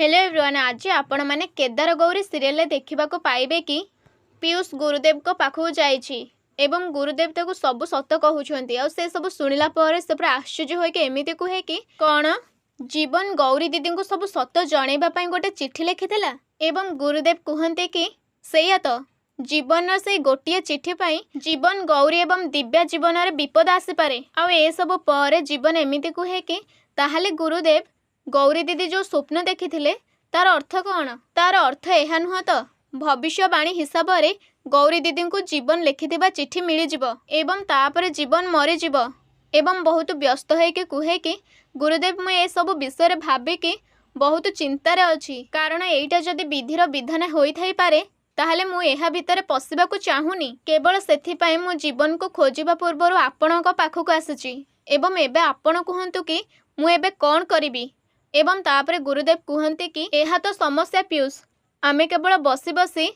Hello everyone, आज आपण मैंने केदार गौरी सीरियल देखा पाइबे कि पीयूष गुरुदेव को पाखु जाइछि एवं गुरुदेव ताको सब सत कहउछंती आ से सब सुनिला पर से पूरा आश्चर्य होय कि एमिति कुहे कि कौन जीवन गौरी दीदी को सब सत जणैबा पई गोटे चिट्ठी लिखिथिला एवं गुरुदेव कहते कि सेया तो जीवन से गोटे चिट्ठी पाई जीवन गौरी एवं दिव्या जीवन में विपद आसी पारे आ ए सब पर जीवन एमिति कुहे कि ताहाले गुरुदेव गौरी दीदी जो स्वप्न देखी तार अर्थ कौन? तार अर्थ यह नुह तो भविष्यवाणी हिसाब से गौरी दीदी को जीवन लिखिथिबा चिट्ठी मिल एवं तापर जीवन मरीज एवं बहुत व्यस्त होके कहे कि गुरुदेव मुझे सब विषय भाविकी बहुत चिंतार अच्छी कारण एटा जदि विधिर विधान होई पारे ताहले मु एहा भितर पशिबाकू चाहूनी केवल सेथिपाई मु जीवन को खोजिबा पूर्वर आपणक पाखक आसीची एवं एबे आपण कहंतु कि मु एबे कौन करिबी एवं तापरे गुरुदेव कहते कि यह तो समस्या पीयूष आमे केवल बसी बसी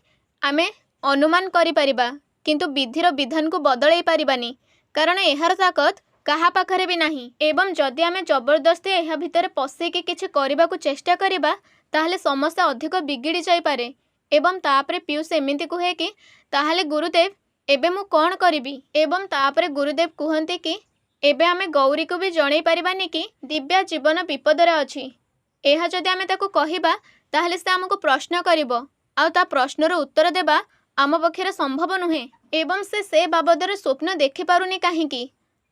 आमे अनुमान करिपरिबा किंतु विधिर विधान को बदलई पारिबानी कारण एहार ताकत कहा पाखरे भी नहीं एवं जदि आमे जबरदस्ती यह भितर पशिकी किछि करिबाकू चेष्टा करिबा ताहले समस्या अधिक बिगिड़ी जाई पारे एवं तापरे पीयूष एमिति कहे कि ताहले गुरुदेव एबे मु कौन करिबी एवं तापरे गुरुदेव कहते कि एबे आमे गौरी को भी जणई पारिबानी कि दिव्या जीवन विपदरे अछि एहा जदि आमे ताको कहिबा ताहले से हमको प्रश्न करिवो आ ता प्रश्नर उत्तर देबा आम पक्षरे संभव नुहे एवं से बाबदरे स्वप्न देखि पारुनी काहेकि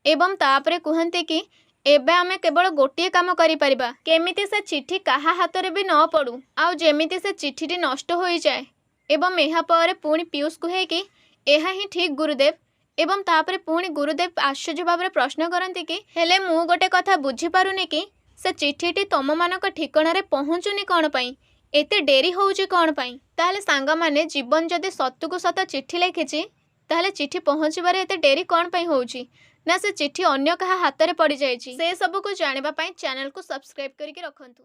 एवं तापरे कहते कि एबे आमे केवल गोटे काम करि परिबा केमिति से चिट्ठी काहा हातरे भी न पड़ू आ जेमिति से चिट्ठीटी नष्ट होई जाए एवं एहा पर पुणी पीयूष कहे कि एहा ही ठीक गुरुदेव एवं तापरे पुणी गुरुदेव आश्चर्य भाव प्रश्न करते कि हेले मु गोटे कथा बुझी पारुनी कि से चिट्ठीटी तुम मानक ठिकाना पहुँचुनी कौन पाई एते डेरी होउची कौन पाई ताहले सांग माने जीवन जदि सत्तुकु सत चिट्ठी लिखिछि ताहले चिट्ठी पहुँचबारे एते डेरी कौन पाई होउची ना से चिट्ठी अन्य कहा हाथ में पड़ जाइछि से सबको जानिबा पाई चैनल को सब्सक्राइब करके रखंतु।